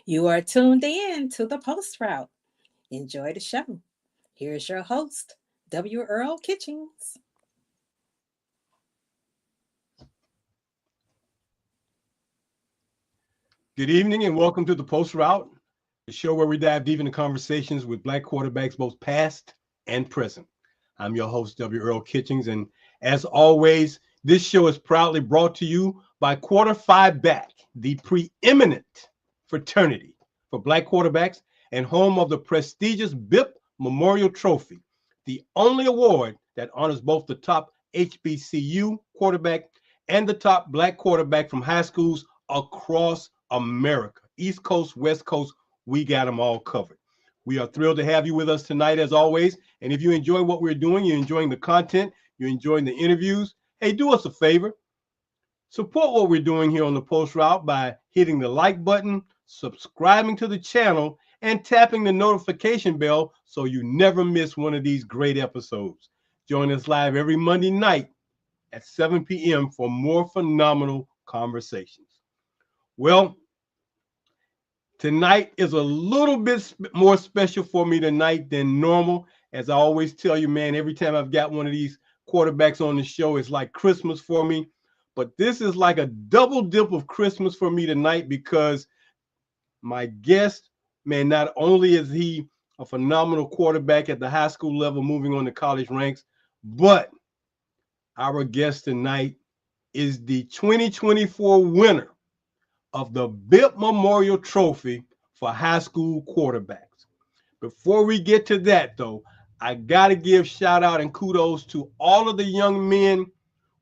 You are tuned in to the Post Route. Enjoy the show. Here's your host, W. Earl Kitchings. Good evening and welcome to the Post Route, the show where we dive deep into conversations with Black quarterbacks, both past and present. I'm your host, W. Earl Kitchings, and as always, this show is proudly brought to you by Quarter Phi Back, the preeminent fraternity for Black quarterbacks and home of the prestigious BIP Memorial Trophy, the only award that honors both the top HBCU quarterback and the top Black quarterback from high schools across America. East Coast, West Coast, we got them all covered. We are thrilled to have you with us tonight, as always. And if you enjoy what we're doing, you're enjoying the content, you're enjoying the interviews, hey, do us a favor. Support what we're doing here on the Post Route by hitting the like button, subscribing to the channel, and tapping the notification bell so you never miss one of these great episodes. Join us live every Monday night at 7 p.m. for more phenomenal conversations. Well, tonight is a little bit more special for me tonight than normal. As I always tell you, man, every time I've got one of these quarterbacks on the show, it's like Christmas for me. But this is like a double dip of Christmas for me tonight because my guest, man, not only is he a phenomenal quarterback at the high school level, moving on to college ranks, but our guest tonight is the 2024 winner of the BIP Memorial Trophy for high school quarterbacks. Before we get to that, though, I got to give shout out and kudos to all of the young men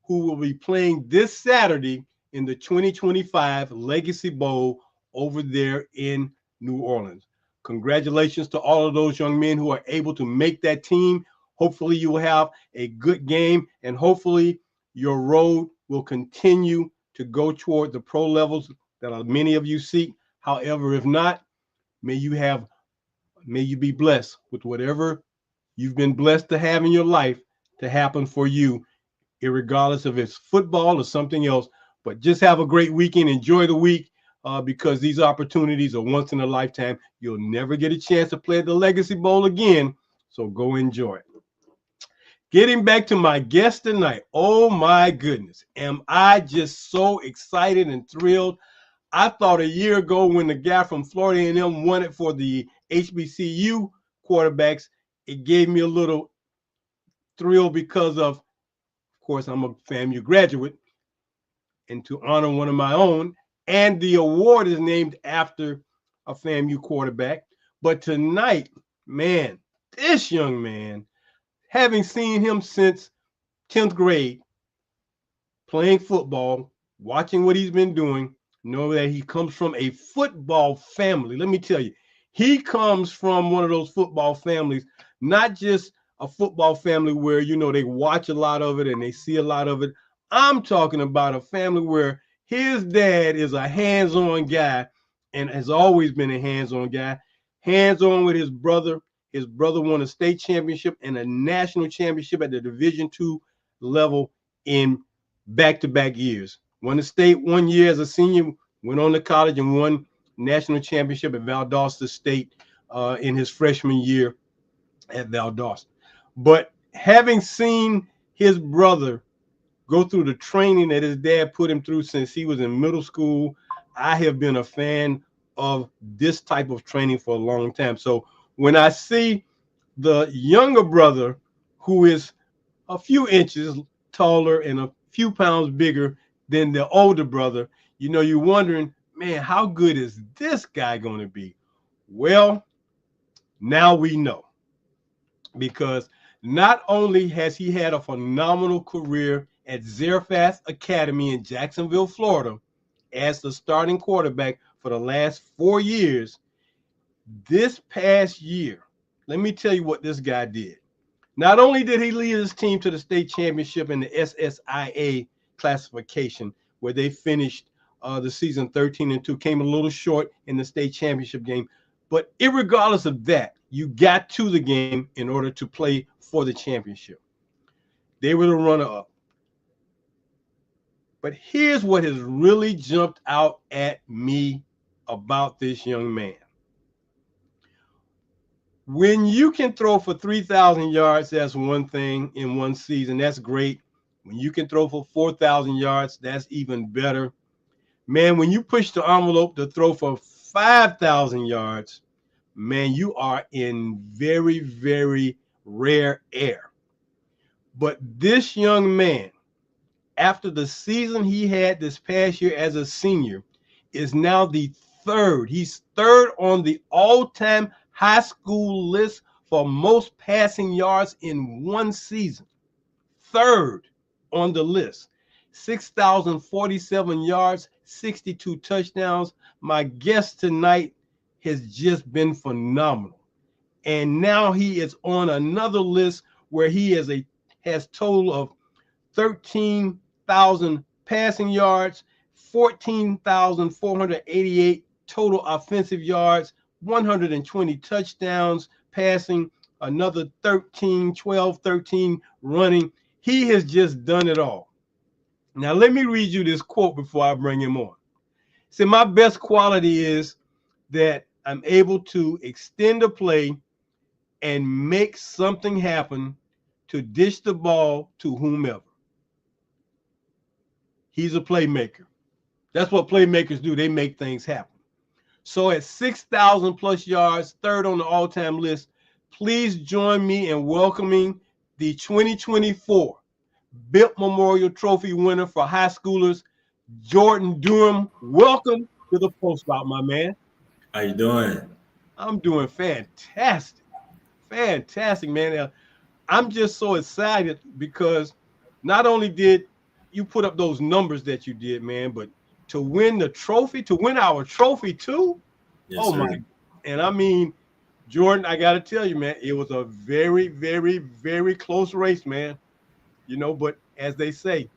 who will be playing this Saturday in the 2025 Legacy Bowl over there in New Orleans. Congratulations to all of those young men who are able to make that team. Hopefully you will have a good game, and hopefully your road will continue to go toward the pro levels that many of you seek. However, if not, may you be blessed with whatever you've been blessed to have in your life to happen for you, irregardless of it's football or something else. But just have a great weekend. Enjoy the week because these opportunities are once in a lifetime. You'll never get a chance to play at the Legacy Bowl again, so go enjoy it. Getting back to my guest tonight, oh my goodness, am I just so excited and thrilled. I thought a year ago when the guy from Florida A&M won it for the HBCU quarterbacks, it gave me a little thrill because of course, I'm a FAMU graduate, and to honor one of my own, and the award is named after a FAMU quarterback. But tonight, man, this young man, having seen him since 10th grade, playing football, watching what he's been doing, know that he comes from a football family. Let me tell you, he comes from one of those football families, not just a football family where, you know, they watch a lot of it and they see a lot of it. I'm talking about a family where his dad is a hands-on guy and has always been a hands-on guy, hands-on with his brother. His brother won a state championship and a national championship at the Division II level in back-to-back years. Won the state one year as a senior, went on to college and won national championship at Valdosta State in his freshman year at Valdosta. But having seen his brother go through the training that his dad put him through since he was in middle school, I have been a fan of this type of training for a long time. So when I see the younger brother, who is a few inches taller and a few pounds bigger than the older brother, you know, you're wondering, man, how good is this guy going to be? Well, now we know, because not only has he had a phenomenal career at Zarephath Academy in Jacksonville, Florida, as the starting quarterback for the last 4 years, this past year, let me tell you what this guy did. Not only did he lead his team to the state championship in the SSIA classification, where they finished the season 13-2, came a little short in the state championship game, but irregardless of that, you got to the game in order to play for the championship. They were the runner-up. But here's what has really jumped out at me about this young man. When you can throw for 3,000 yards, that's one thing in one season. That's great. When you can throw for 4,000 yards, that's even better. Man, when you push the envelope to throw for 5,000 yards, man, you are in very, very rare air. But this young man, after the season he had this past year as a senior, is now the third. He's third on the all-time high school list for most passing yards in one season. Third on the list. 6,047 yards, 62 touchdowns. My guest tonight has just been phenomenal. And now he is on another list where he has total of 13,000 passing yards, 14,488 total offensive yards, 120 touchdowns passing, another 13 running. He has just done it all. Now, let me read you this quote before I bring him on. See, my best quality is that I'm able to extend a play and make something happen to dish the ball to whomever. He's a playmaker. That's what playmakers do. They make things happen. So at 6,000 plus yards, third on the all-time list, please join me in welcoming the 2024 BIP Memorial Trophy winner for high schoolers, Jordan Durham. Welcome to the Post Route, my man. How you doing? I'm doing fantastic. Fantastic, man. I'm just so excited because not only did you put up those numbers that you did, man, but to win the trophy, to win our trophy too. Yes, oh sir. My! And I mean, Jordan, I got to tell you, man, it was a very, very, very close race, man. You know, but as they say,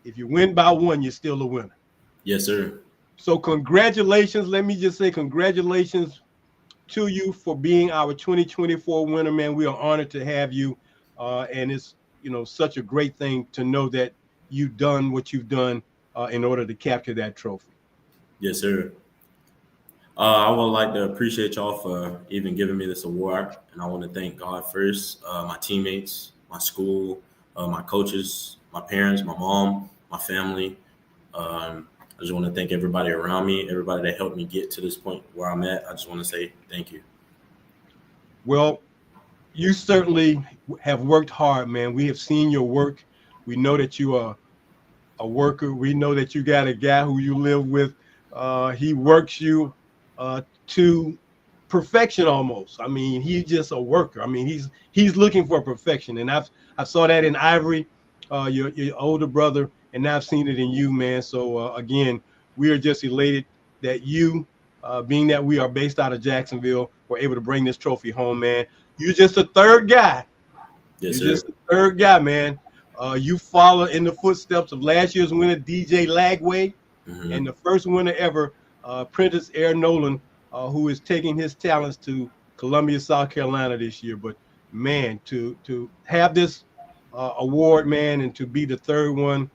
if you win by one, you're still a winner. Yes, sir. So congratulations. Let me just say congratulations to you for being our 2024 winner, man. We are honored to have you. And it's, such a great thing to know that you've done what you've done in order to capture that trophy. Yes, sir. I would like to appreciate y'all for even giving me this award. And I want to thank God first, my teammates, my school, my coaches, my parents, my mom, my family. I just want to thank everybody around me, everybody that helped me get to this point where I'm at. I just want to say thank you. Well, you certainly have worked hard, man. We have seen your work. We know that you are a worker. We know that you got a guy who you live with. He works you to perfection almost. I mean, he's just a worker. I mean, he's looking for perfection. And I saw that in Ivory, your older brother, and now I've seen it in you, man. So again, we are just elated that you, being that we are based out of Jacksonville, were able to bring this trophy home, man. You're just a third guy. Yes, You're sir. just a third guy, man. You follow in the footsteps of last year's winner, DJ Lagway, and the first winner ever, Prentice Air Nolan, who is taking his talents to Columbia, South Carolina this year. But man, to have this award, man, and to be the third one,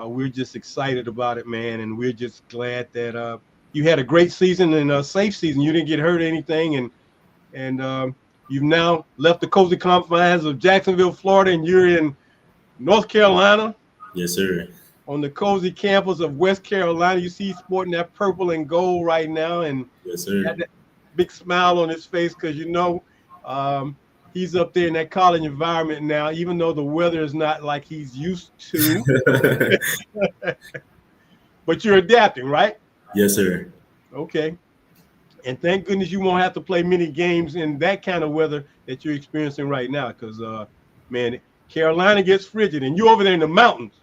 we're just excited about it, man. And we're just glad that you had a great season and a safe season. You didn't get hurt or anything, and you've now left the cozy confines of Jacksonville, Florida, and you're in North Carolina. Yes, sir. On the cozy campus of West Carolina. You see he's sporting that purple and gold right now, and yes, sir. Got that big smile on his face because he's up there in that college environment now, even though the weather is not like he's used to. But you're adapting, right? Yes, sir. Okay. And thank goodness you won't have to play many games in that kind of weather that you're experiencing right now because, man, Carolina gets frigid, and you're over there in the mountains.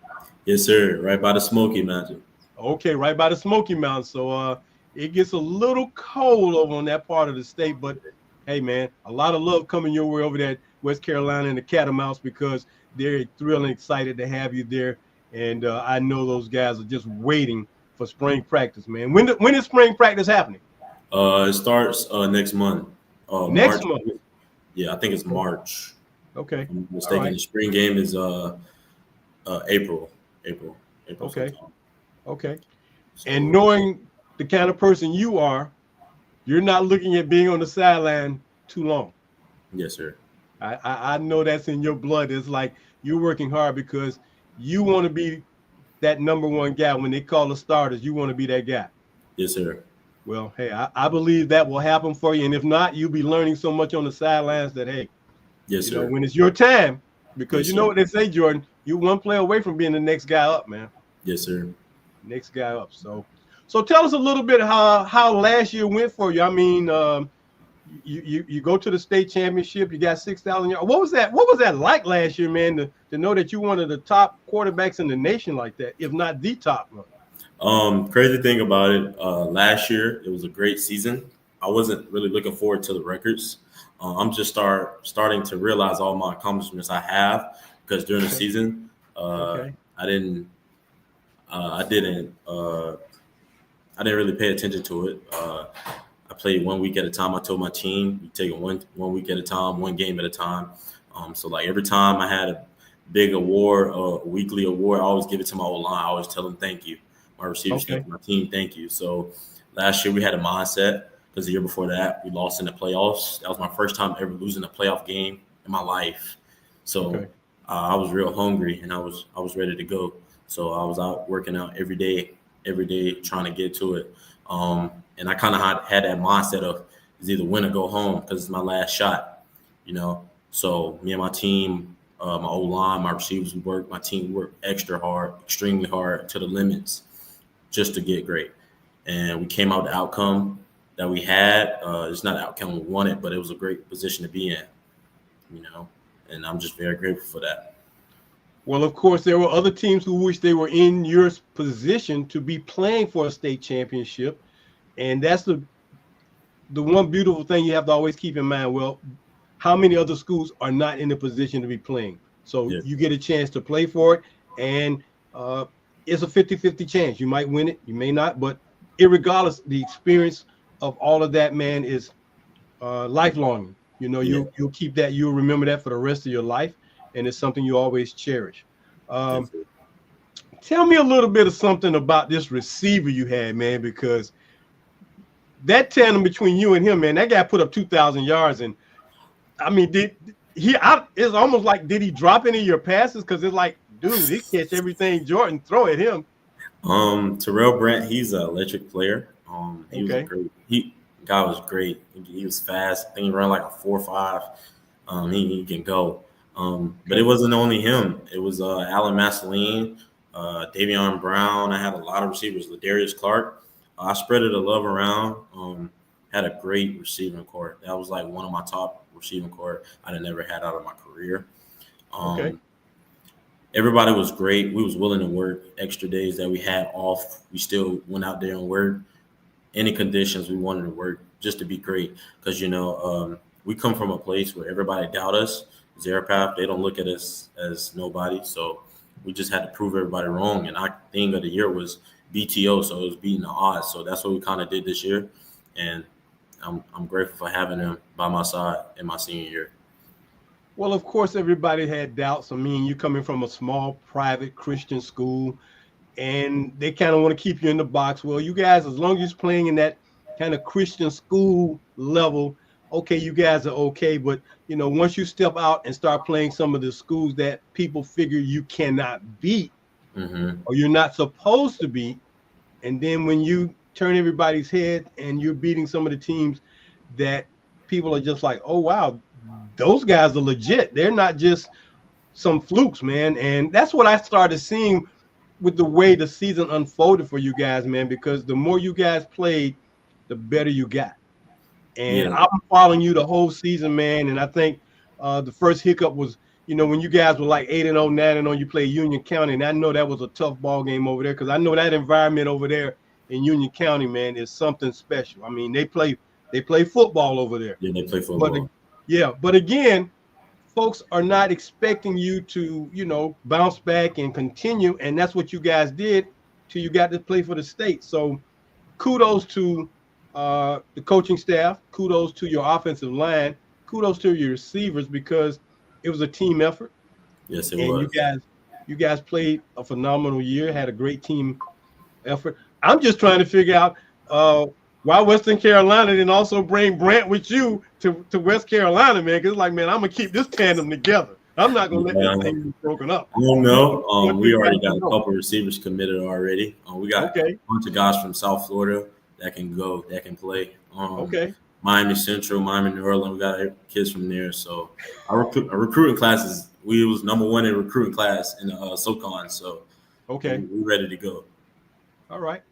Yes, sir. Right by the Smoky Mountain. Okay, right by the Smoky Mountains. So it gets a little cold over on that part of the state, but hey, man, a lot of love coming your way over there at West Carolina and the Catamounts because they're thrilled and excited to have you there. And I know those guys are just waiting for spring practice, man. When is spring practice happening? It starts next month. Next March. month? Yeah, I think it's March. Okay. If I'm mistaken. Right. The spring game is April. Okay. Sometime. Okay. So, And knowing the kind of person you are, you're not looking at being on the sideline too long. Yes, sir. I know that's in your blood. It's like you're working hard because you want to be that number one guy. When they call the starters, you want to be that guy. Yes, sir. Well, hey, I believe that will happen for you. And if not, you'll be learning so much on the sidelines that, hey, Yes, sir. when it's your time, because Yes, you know sir. what they say, Jordan, you're one player away from being the next guy up, man. Yes, sir. Next guy up. So tell us a little bit how last year went for you. I mean, you go to the state championship, you got 6,000 yards. What was that like last year, man, to know that you're one of the top quarterbacks in the nation like that, if not the top one? Crazy thing about it, last year it was a great season. I wasn't really looking forward to the records. I'm just starting to realize all my accomplishments I have, because during the season, Okay. I didn't really pay attention to it. I played 1 week at a time. I told my team, we take it one week at a time, one game at a time. So like every time I had a big award, a weekly award, I always give it to my O-line. I always tell them thank you. My receivers, Okay. thank you. My team, thank you. So last year we had a mindset, because the year before that we lost in the playoffs. That was my first time ever losing a playoff game in my life. So Okay. I was real hungry, and I was ready to go. So I was out working out every day trying to get to it. And I kind of had that mindset of it's either win or go home, because it's my last shot, So me and my team, my O-line, my receivers, my team worked extra hard, extremely hard, to the limits, just to get great. And we came out the outcome that we had. It's not the outcome we wanted, but it was a great position to be in, and I'm just very grateful for that. Well, of course, there were other teams who wish they were in your position to be playing for a state championship. And that's the one beautiful thing you have to always keep in mind. Well, how many other schools are not in a position to be playing? So Yeah. you get a chance to play for it. And it's a 50-50 chance. You might win it, you may not. But irregardless, the experience of all of that, man, is lifelong. You'll keep that. You'll remember that for the rest of your life. And it's something you always cherish. Tell me a little bit of something about this receiver you had, man, because that tandem between you and him, man, that guy put up 2,000 yards. And I mean, it's almost like, did he drop any of your passes? Because it's like, dude, he catch everything Jordan throw at him. Terrell Brandt, he's an electric player. He was Okay. great. Guy was great. He was fast. I think he ran like a 4.5. He can go. But it wasn't only him. It was Alan Masseline, Davion Brown. I had a lot of receivers. Ladarius Clark. I spread the love around. Had a great receiving corps. That was like one of my top receiving corps I'd never had out of my career. Okay. Everybody was great. We was willing to work extra days that we had off. We still went out there and worked. Any conditions, we wanted to work just to be great. Because, we come from a place where everybody doubt us. Zarephath, they don't look at us as nobody. So we just had to prove everybody wrong. And our thing of the year was BTO, so it was beating the odds. So that's what we kind of did this year. And I'm grateful for having him by my side in my senior year. Well, of course, everybody had doubts. I mean, you coming from a small private Christian school, and they kind of want to keep you in the box. Well, you guys, as long as you're playing in that kind of Christian school level, okay, you guys are okay. But, once you step out and start playing some of the schools that people figure you cannot beat, or you're not supposed to beat, and then when you turn everybody's head and you're beating some of the teams that people are just like, oh, wow, those guys are legit. They're not just some flukes, man. And that's what I started seeing with the way the season unfolded for you guys, man, because the more you guys played, the better you got. And Yeah. I'm following you the whole season, man. And I think the first hiccup was, when you guys were like 8-0, 9-0, you played Union County. And I know that was a tough ball game over there, because I know that environment over there in Union County, man, is something special. I mean, they play football over there. Yeah, they play football. But again, folks are not expecting you to, bounce back and continue. And that's what you guys did till you got to play for the state. So kudos to the coaching staff. Kudos to your offensive line. Kudos to your receivers, because it was a team effort. Yes, it And was. you guys played a phenomenal year, had a great team effort. I'm just trying to figure out why Western Carolina didn't also bring Brant with you to West Carolina, man? Because it's like, man, I'm gonna keep this tandem together. I'm not gonna let this thing be broken up. I don't know. What We you already guys got a know? couple receivers committed already. We got a Okay, bunch of guys from South Florida that can go, that can play. okay, Miami Central, Miami New Orleans. We got kids from there. So our recruiting classes, we was number one in recruiting class in the SoCon. So okay. we're ready to go. All right.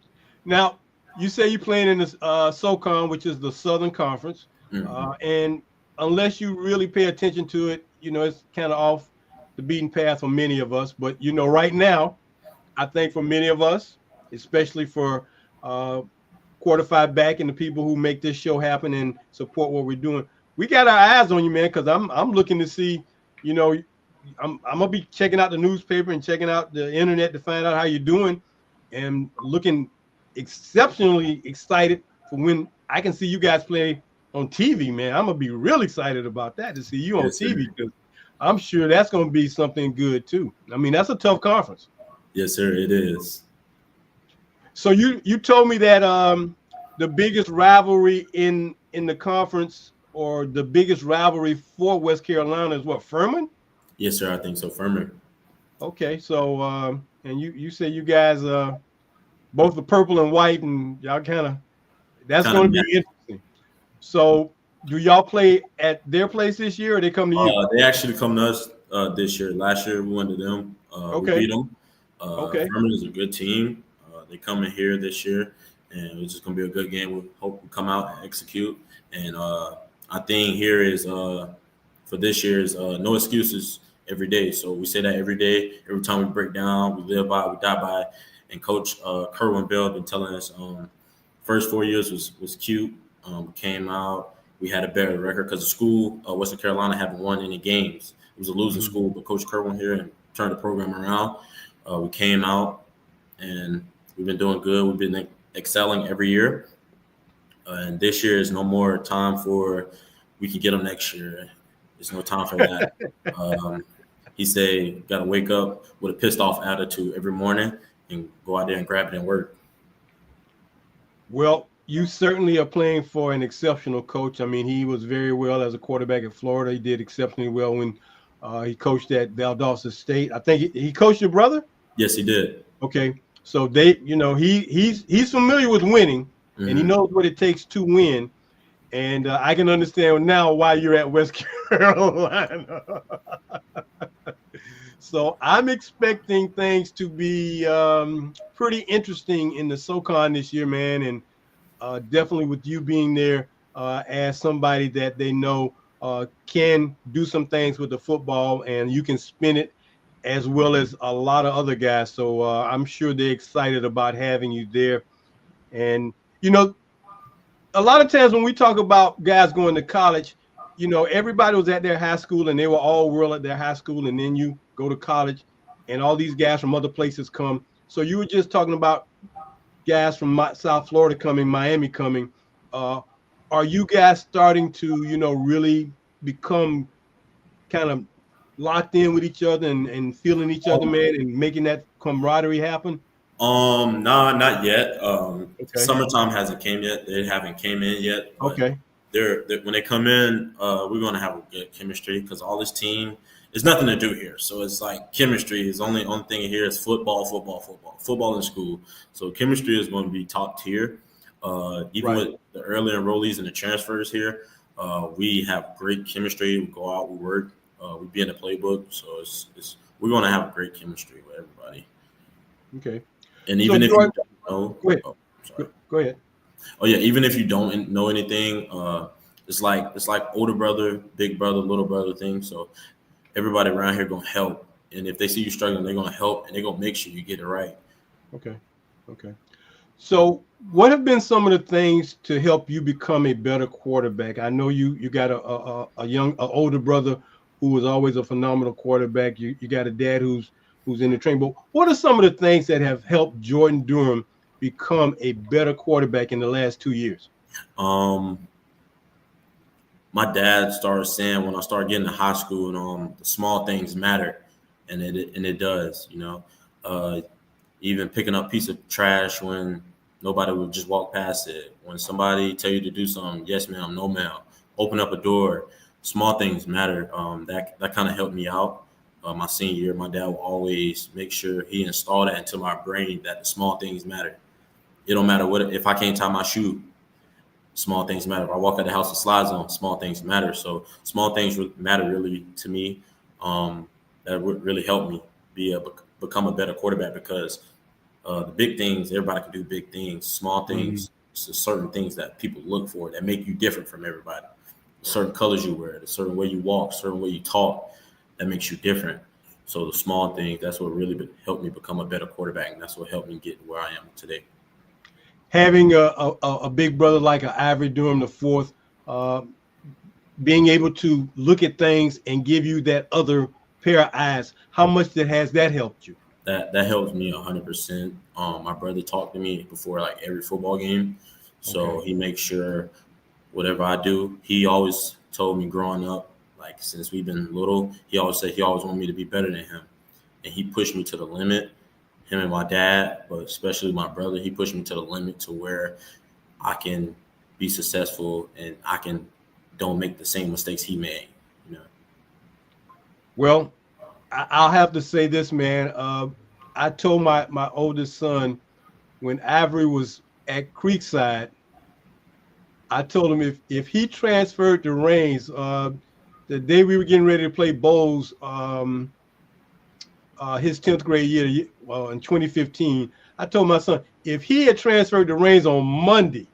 Now you say you're playing in this SoCon, which is the Southern Conference, Mhm. and unless you really pay attention to it, it's kind of off the beaten path for many of us. But right now, I think for many of us, especially for uh, Quarter Phi Back and the people who make this show happen and support what we're doing, we got our eyes on you, man. Because I'm looking to see, you know, I'm gonna be checking out the newspaper and checking out the internet to find out how you're doing, and looking exceptionally excited for when I can see you guys play on TV, man. I'm gonna be real excited about that, to see you on Yes, TV, sir. because I'm sure that's gonna be something good too. I mean, that's a tough conference. Yes, sir. It is. So you told me that the biggest rivalry in the conference, or the biggest rivalry for West Carolina, is what, Furman? Yes, sir. I think so. Firmer. Okay, so and you say you guys both the purple and white, and y'all kind of, that's Kind of. going to be interesting. So do y'all play at their place this year, or they come to you? They actually come to us this year. Last year we went to them. We Okay, beat them. okay. Furman is a good team. They come in here this year, and it's just gonna be a good game. We hope we come out and execute. And our thing here is for this year is no excuses every day. So we say that every day, every time we break down, we live by, it, we die by. It. And Coach Kerwin Bell been telling us first 4 years was cute. We came out. We had a better record because the school, Western Carolina, haven't won any games. It was a losing Mhm. school, but Coach Kerwin here and turned the program around. We came out and we've been doing good. We've been excelling every year. And this year is no more time for we can get them next year. There's no time for that. Um, he said, got to wake up with a pissed off attitude every morning and go out there and grab it and work. Well, you certainly are playing for an exceptional coach. I mean, he was very well as a quarterback at Florida. He did exceptionally well when he coached at Valdosta State. I think he coached your brother. Yes, he did. Okay, so he's familiar with winning, and he Hmm. knows what it takes to win. And I can understand now why you're at West Carolina. So I'm expecting things to be pretty interesting in the SoCon this year, man. And definitely with you being there as somebody that they know can do some things with the football, and you can spin it as well as a lot of other guys. So I'm sure they're excited about having you there. And, a lot of times when we talk about guys going to college, everybody was at their high school and they were all world at their high school, and then you go to college and all these guys from other places come. So you were just talking about guys from South Florida coming, Miami coming. Uh, are you guys starting to, really become kind of locked in with each other, and feeling each other, man, and making that camaraderie happen? Nah, not yet. Okay. Summertime hasn't came yet. They haven't came in yet, but Okay. they're when they come in, we're gonna have a good chemistry because all this team, there's nothing to do here. So it's like chemistry is only thing here is football, football, football, football in school. So chemistry is going to be top tier. Even Right. with the early enrollees and the transfers here, we have great chemistry. We go out, we work, we be in the playbook. So it's we're gonna have great chemistry with everybody. Okay. And So even if you George, don't know, go ahead. oh, sorry. Go ahead. Oh yeah, even if you don't know anything, it's like older brother, big brother, little brother thing. So everybody around here gonna help, and if they see you struggling, they're gonna help and they're gonna make sure you get it right. Okay. Okay. So, what have been some of the things to help you become a better quarterback? I know you got a older brother who was always a phenomenal quarterback. You got a dad who's in the training. But what are some of the things that have helped Jordan Durham become a better quarterback in the last 2 years? Um, my dad started saying when I started getting to high school, and the small things matter, and it does. Uh, even picking up piece of trash when Nobody would just walk past it. When somebody tell you to do something, yes, ma'am, no, ma'am. Open up a door. Small things matter. That kind of helped me out. My senior year, my dad would always make sure he installed that into my brain that the small things matter. It don't matter what if I can't tie my shoe. Small things matter. If I walk out the house with slides on, small things matter. So small things matter really to me. That would really help me become a better quarterback because the big things, everybody can do big things. Small things, certain things that people look for that make you different from everybody. Certain colors you wear, the certain way you walk, certain way you talk, that makes you different. So the small things, that's what really helped me become a better quarterback, and that's what helped me get where I am today. Having a big brother like an Ivory Durham the fourth, being able to look at things and give you that other pair of eyes, how much has that helped you? That helps me 100%. My brother talked to me before like every football game, so he makes sure whatever I do. He always told me growing up, like since we've been little, he always said he always wanted me to be better than him, and he pushed me to the limit. Him and my dad, but especially my brother, he pushed me to the limit to where I can be successful and I don't make the same mistakes he made. You know. Well, I'll have to say this, man. I told my oldest son when Avery was at Creekside, I told him if he transferred to Reigns, the day we were getting ready to play bowls, his 10th grade year, well, in 2015, I told my son, if he had transferred to Reigns on Monday,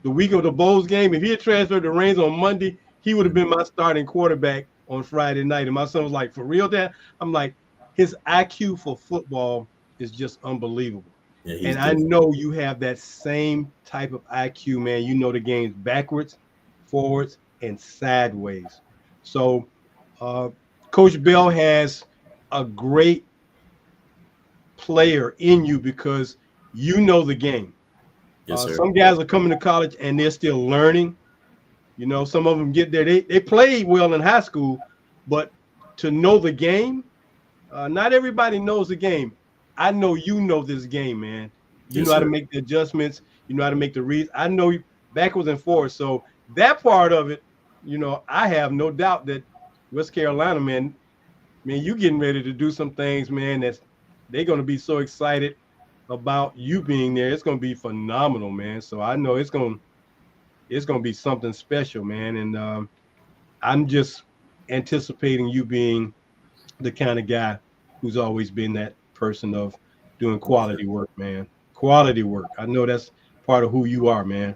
the week of the Bowls game, if he had transferred to Reigns on Monday, he would have been my starting quarterback on Friday night. And my son was like, for real, Dad? I'm like, his IQ for football is just unbelievable. Yeah, and I know you have that same type of IQ, man. You know the games backwards, forwards, and sideways. So Coach Bell has a great player in you because you know the game. Yes, sir. Some guys are coming to college and they're still learning. You know, some of them get there. They played well in high school, but to know the game, not everybody knows the game. I know you know this game, man. You know how to make the adjustments. You know how to make the reads. I know backwards and forwards. So that part of it, you know, I have no doubt that West Carolina, man, you getting ready to do some things, man, they're going to be so excited about you being there. It's going to be phenomenal, man. So I know it's going to be something special, man. And I'm just anticipating you being the kind of guy who's always been that person of doing quality work, man. Quality work. I know that's part of who you are, man.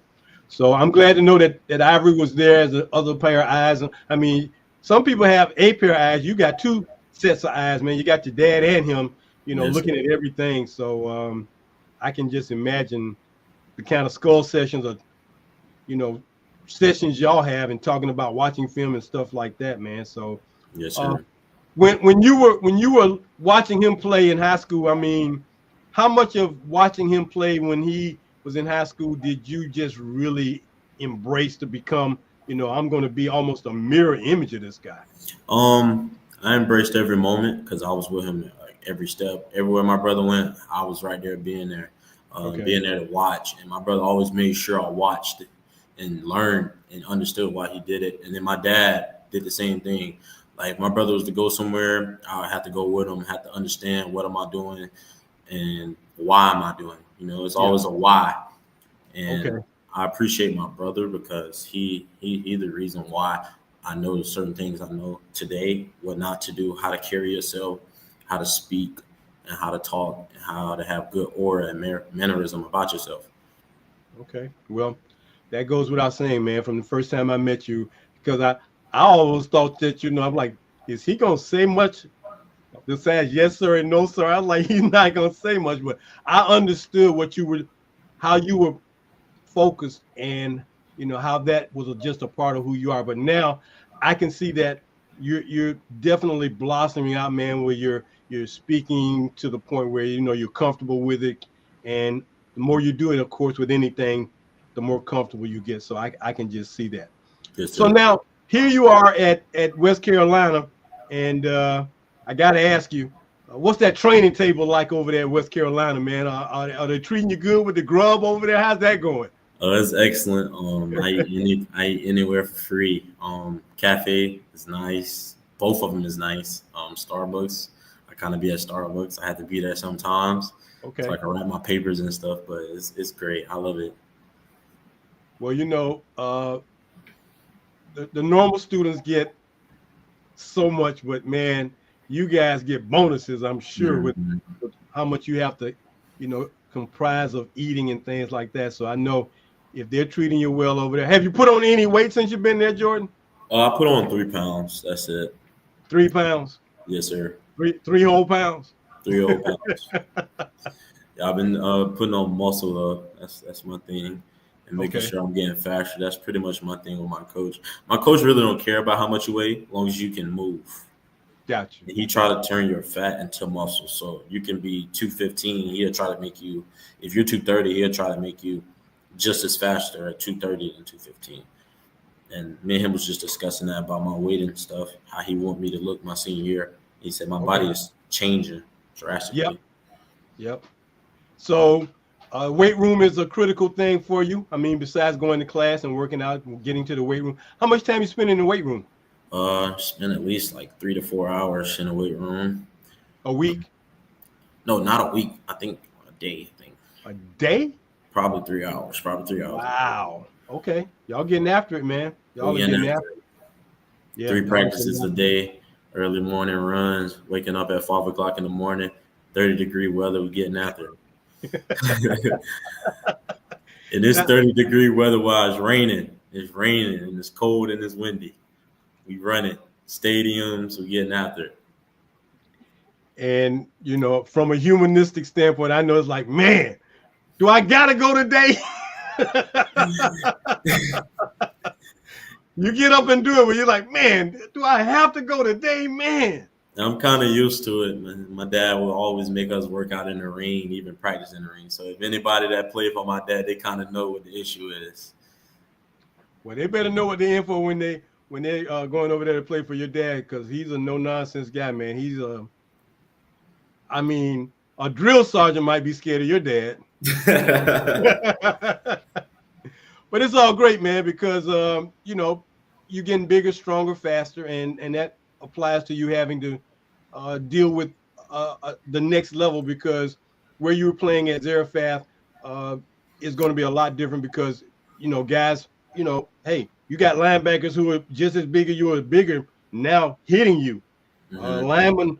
So I'm glad to know that Ivory was there as the other pair of eyes. I mean, some people have a pair of eyes. You got two sets of eyes, man. You got your dad and him, you know, looking at everything. So I can just imagine the kind of skull sessions or, you know, sessions y'all have and talking about watching film and stuff like that, man. So yes, sir. When you were watching him play in high school, I mean, how much of watching him play when he was in high school did you just really embrace to become, you know, I'm going to be almost a mirror image of this guy? I embraced every moment because I was with him like every step. Everywhere my brother went, I was right there being there to watch. And my brother always made sure I watched it and learned and understood why he did it. And then my dad did the same thing. Like my brother was to go somewhere, I would have to go with him, have to understand what am I doing and why am I doing it. You know, it's always a why. And I appreciate my brother because he the reason why I know certain things I know today, what not to do, how to carry yourself, how to speak, and how to talk, and how to have good aura and mannerism about yourself. Okay. Well, that goes without saying, man, from the first time I met you, because I always thought that, you know, I'm like, is he going to say much besides yes, sir, and no, sir? I'm like, he's not going to say much, but I understood how you were focused and, you know, how that was just a part of who you are. But now I can see that you're definitely blossoming out, man, where you're speaking to the point where, you know, you're comfortable with it. And the more you do it, of course, with anything, the more comfortable you get. So I can just see that. Yes, so now here you are at West Carolina, and I got to ask you, What's that training table like over there in West Carolina, man? Are they treating you good with the grub over there? How's that going? It's excellent. I eat anywhere for free. Cafe is nice. Both of them is nice. Starbucks. I kind of be at Starbucks. I have to be there sometimes, so Okay. I can write my papers and stuff. But it's great. I love it. Well, the normal students get so much, but man, you guys get bonuses, I'm sure, Mhm. with how much you have to, comprise of eating and things like that. So I know if they're treating you well over there. Have you put on any weight since you've been there, Jordan? I put on 3 pounds. That's it. 3 pounds, Yes, sir. three whole pounds. 3 whole pounds. Yeah, I've been putting on muscle though. That's my thing, and making Okay, sure I'm getting faster. That's pretty much my thing with my coach. My coach really don't care about how much you weigh, as long as you can move. got you. And he try to turn your fat into muscle, so you can be 215. He'll try to make you. If you're 230, he'll try to make you just as faster at 230 than 215. And me and him was just discussing that about my weight and stuff, how he want me to look my senior year. He said my body Okay. is changing Yep. drastically. Yep. So, weight room is a critical thing for you. I mean, besides going to class and working out and getting to the weight room, how much time you spend in the weight room? Spend at least like 3 to 4 hours in the weight room. A week? No, not a week. I think a day. I think A day? probably 3 hours. Probably 3 hours. Wow. Okay. Y'all getting after it, man. Y'all are We in getting there after it. Yeah. 3 practices a day, early morning runs, waking up at 5 o'clock in the morning, 30-degree weather. We getting after it. And it's Now, 30-degree weather while it's raining. It's raining and it's cold and it's windy. We run it. Stadiums. We getting after it. and from a humanistic standpoint, I know it's like, man, do I gotta go today? You get up and do it, but you're like, man, do I have to go today, man? I'm kind of used to it, man. My dad will always make us work out in the rain, even practice in the rain. So if anybody that played for my dad, they kind of know what the issue is. Well, they better know what they're in for when they going over there to play for your dad, because he's a no nonsense guy, man. I mean, a drill sergeant might be scared of your dad. But it's all great, man, because you're getting bigger, stronger, faster, and that applies to you having to deal with the next level, because where you were playing at Zarephath is going to be a lot different, because guys, hey, you got linebackers who are just as big as you, or bigger now, hitting you. Mhm. Linemen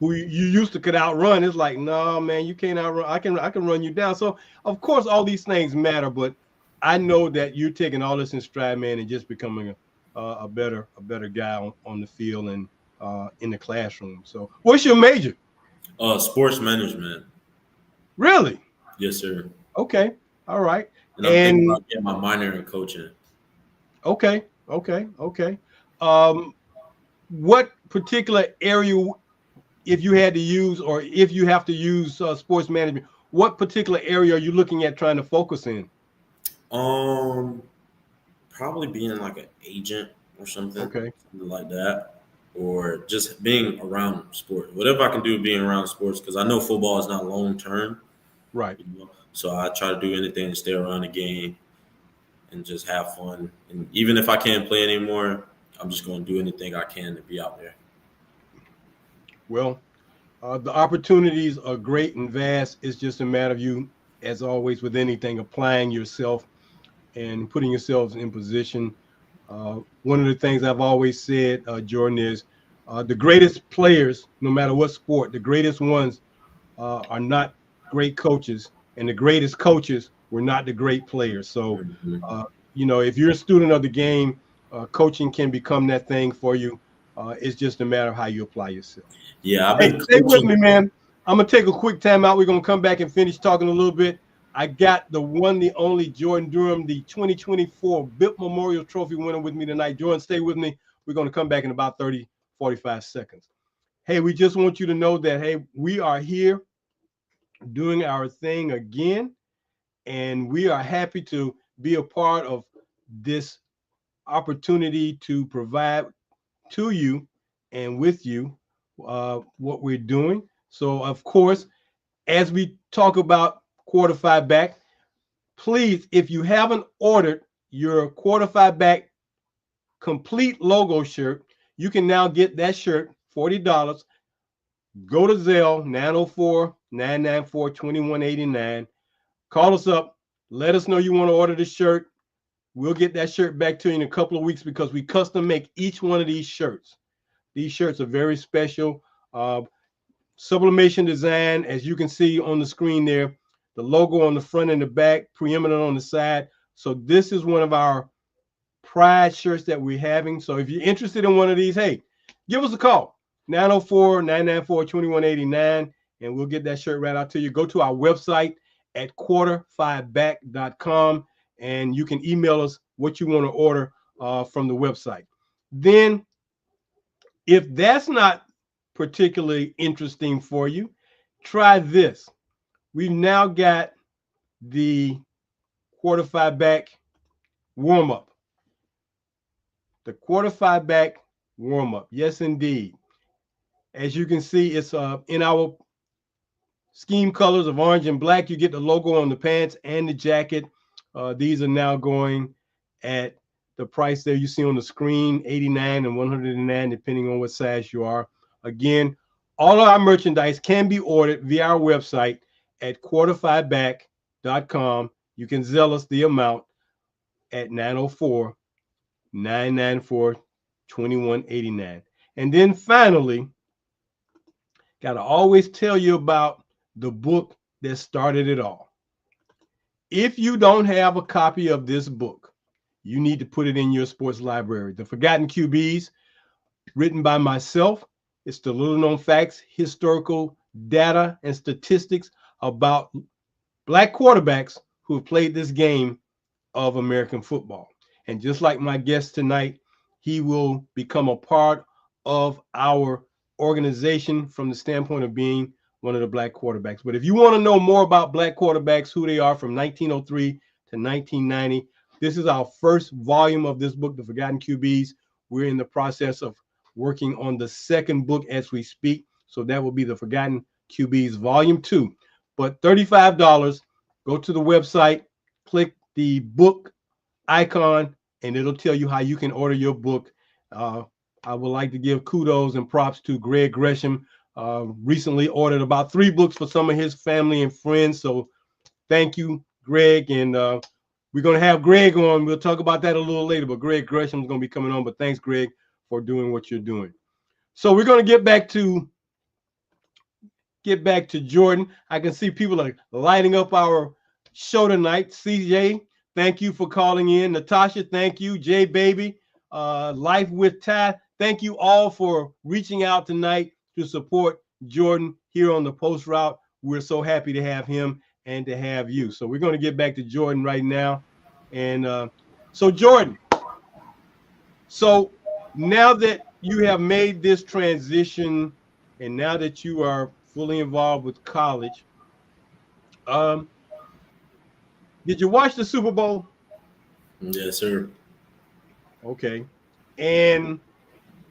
who you used to could outrun, it's like, no, man, you can't outrun. I can run you down. So of course all these things matter, but I know that you're taking all this in stride, man, and just becoming a better guy on the field and in the classroom. So what's your major? Sports management. Really? Yes, sir. Okay. All right. And I'm thinking And about getting my minor in coaching. okay. Um, what particular area, if you had to use, or if you have to use sports management, what particular area are you looking at trying to focus in? Um, Probably being like an agent or Okay. something like that, or just being around sports. Whatever I can do being around sports, because I know football is not long term. Right. So I try to do anything to stay around the game and just have fun. And even if I can't play anymore, I'm just going to do anything I can to be out there. Well, the opportunities are great and vast. It's just a matter of you, as always with anything, applying yourself and putting yourselves in position. One of the things I've always said, Jordan, is the greatest players, no matter what sport, the greatest ones are not great coaches, and the greatest coaches were not the great players. So, Mhm. if you're a student of the game, coaching can become that thing for you. It's just a matter of how you apply yourself. Yeah, I've Hey, been stay with me, coaching. man. I'm gonna take a quick time out. We're gonna come back and finish talking a little bit. I got the one, the only Jordan Durham, the 2024 BIP Memorial Trophy winner with me tonight. Jordan, stay with me. We're gonna come back in about 30, 45 seconds. Hey, we just want you to know that, hey, we are here doing our thing again, and we are happy to be a part of this opportunity to provide to you and with you what we're doing. So, of course, as we talk about Quarter Phi Back, please, if you haven't ordered your Quarter Phi Back complete logo shirt, you can now get that shirt, $40. Go to Zelle, 904-994-2189. Call us up. Let us know you want to order the shirt. We'll get that shirt back to you in a couple of weeks because we custom make each one of these shirts. These shirts are very special. Sublimation design, as you can see on the screen there, the logo on the front and the back, preeminent on the side. So this is one of our pride shirts that we're having. So if you're interested in one of these, hey, give us a call, 904-994-2189, and we'll get that shirt right out to you. Go to our website at quarterphiback.com, and you can email us what you want to order from the website. Then, if that's not particularly interesting for you, try this. We've now got the Quarter Phi Back warm-up. The Quarter Phi Back warm-up. Yes, indeed. As you can see, it's in our scheme colors of orange and black. You get the logo on the pants and the jacket. These are now going at the price there you see on the screen, $89 and $109, depending on what size you are. Again, all of our merchandise can be ordered via our website at quarterphiback.com. You can Zelle us the amount at 904-994-2189. And then finally, got to always tell you about the book that started it all. If you don't have a copy of this book, you need to put it in your sports library. The Forgotten QBs, written by myself. It's the little known facts, historical data, and statistics about Black quarterbacks who have played this game of American football. And just like my guest tonight, he will become a part of our organization from the standpoint of being one of the Black quarterbacks. But if you want to know more about Black quarterbacks, who they are from 1903 to 1990, this is our first volume of this book, The Forgotten QBs. We're in the process of working on the second book as we speak. So that will be The Forgotten QBs Volume 2. But $35, go to the website, click the book icon, and it'll tell you how you can order your book. I would like to give kudos and props to Greg Gresham. Recently ordered about 3 books for some of his family and friends. So thank you, Greg. And we're going to have Greg on. We'll talk about that a little later, but Greg Gresham is going to be coming on. But thanks, Greg, for doing what you're doing. So we're going to get back to Jordan. I can see people are lighting up our show tonight. CJ, thank you for calling in. Natasha, thank you. Jay Baby, Life with Ty, thank you all for reaching out tonight to support Jordan here on the Post Route. We're so happy to have him and to have you. So we're going to get back to Jordan right now. And so Jordan, so now that you have made this transition and now that you are fully involved with college, did you watch the Super Bowl? Yes, sir. Okay. And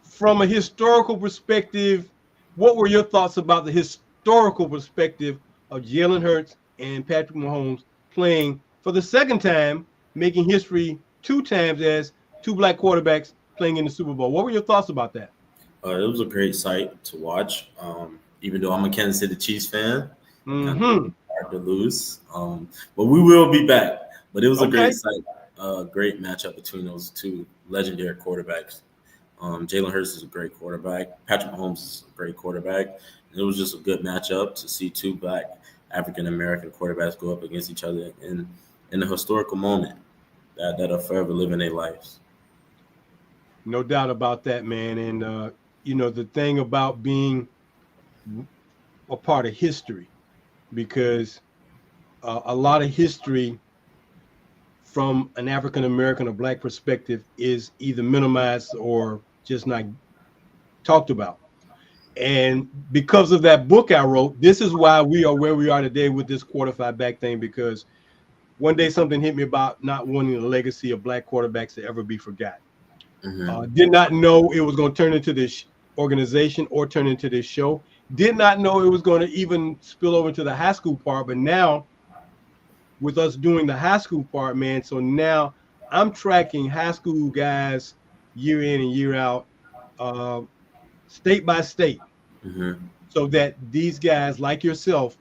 from a historical perspective, what were your thoughts about the historical perspective of Jalen Hurts and Patrick Mahomes playing for the second time, making history 2 times as 2 Black quarterbacks playing in the Super Bowl? What were your thoughts about that? It was a great sight to watch. Even though I'm a Kansas City Chiefs fan, Mm-hmm. kind of hard to lose. But we will be back. But it was a great sight, great matchup between those 2 legendary quarterbacks. Jalen Hurts is a great quarterback. Patrick Mahomes is a great quarterback. It was just a good matchup to see 2 Black African-American quarterbacks go up against each other in a historical moment that'll forever live in their lives. No doubt about that, man. And, you know, the thing about being a part of history, because a lot of history from an African-American or Black perspective is either minimized or just not talked about. And because of that book I wrote, this is why we are where we are today with this Quarter Phi Back thing, because one day something hit me about not wanting the legacy of Black quarterbacks to ever be forgotten. Mm-hmm. Did not know it was going to turn into this organization or turn into this show. Did not know it was going to even spill over to the high school part, but now with us doing the high school part, man, so now I'm tracking high school guys year in and year out, uh, state by state, Mm-hmm. so that these guys like yourself,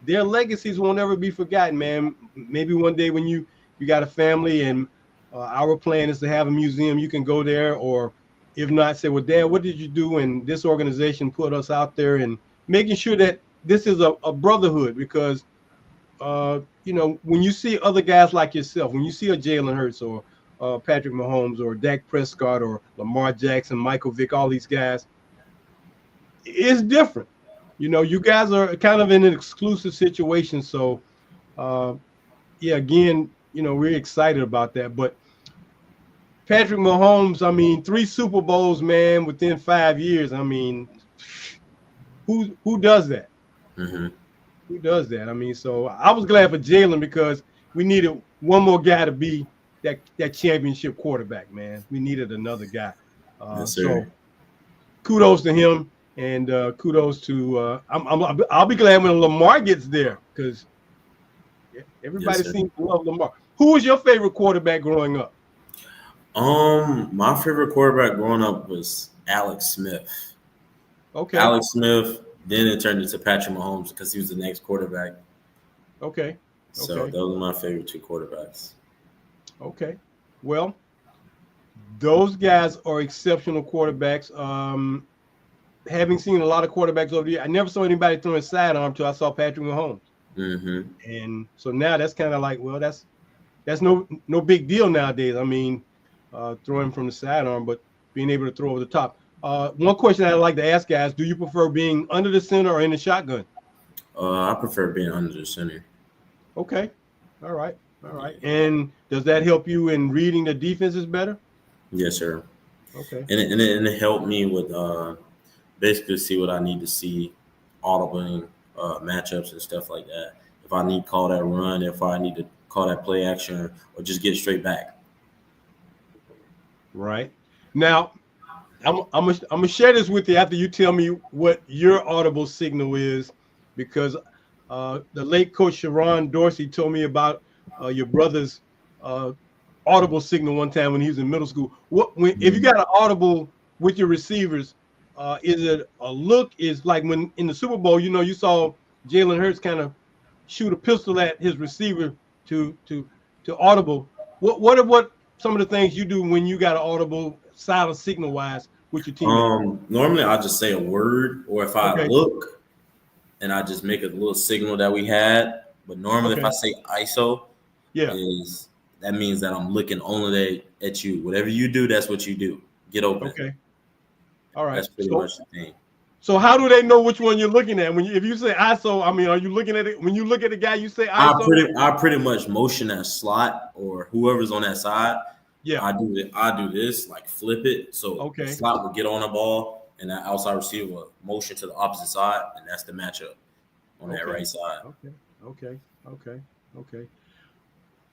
their legacies won't ever be forgotten, man. Maybe one day when you got a family and our plan is to have a museum, you can go there, or if not, say, well, Dad, what did you do? And this organization put us out there, and making sure that this is a brotherhood, because when you see other guys like yourself, when you see a Jalen Hurts or Patrick Mahomes or Dak Prescott or Lamar Jackson, Michael Vick, all these guys, it's different. You guys are kind of in an exclusive situation. So, yeah, again, we're excited about that. But Patrick Mahomes, I mean, 3 Super Bowls, man, within 5 years. I mean, who does that? Mm-hmm. Who does that? I mean, so I was glad for Jalen, because we needed one more guy to be that championship quarterback, man. We needed another guy. Yes, sir. So kudos to him, and kudos to I'll be glad when Lamar gets there, because everybody Yes, seems to love Lamar. Who was your favorite quarterback growing up? My favorite quarterback growing up was Alex Smith. Okay. Alex Smith. Then it turned into Patrick Mahomes because he was the next quarterback. Okay. So Okay. those are my favorite 2 quarterbacks. Okay. Well, those guys are exceptional quarterbacks. Having seen a lot of quarterbacks over the year, I never saw anybody throwing sidearm till I saw Patrick Mahomes. Mm-hmm. And so now that's kind of like, well, that's no big deal nowadays. I mean, throwing from the sidearm, but being able to throw over the top. One question I'd like to ask guys: do you prefer being under the center or in the shotgun? I prefer being under the center. Okay. All right. And does that help you in reading the defenses better? Yes, sir. Okay. And it helped me with basically see what I need to see, audibling matchups and stuff like that. If I need to call that run, if I need to call that play action, or just get straight back. Right. Now, I'm gonna share this with you after you tell me what your audible signal is, because the late coach Sharon Dorsey told me about your brother's audible signal one time when he was in middle school. If you got an audible with your receivers, is it a look? Is like when in the Super Bowl, you saw Jalen Hurts kind of shoot a pistol at his receiver to audible. What some of the things you do when you got an audible silent signal wise with your teammates? Normally I just say a word, or if I look and I just make a little signal that we had. But normally if I say ISO, that means that I'm looking only at you. Whatever you do, that's what you do. Get open. Okay. All right. That's pretty much the thing. So how do they know which one you're looking at? If you say ISO, I mean, are you looking at it when you look at the guy? You say ISO. I pretty much motion that slot or whoever's on that side. Yeah. I do this, like flip it, so the slot will get on the ball, and that outside receiver will motion to the opposite side, and that's the matchup on that right side. Okay.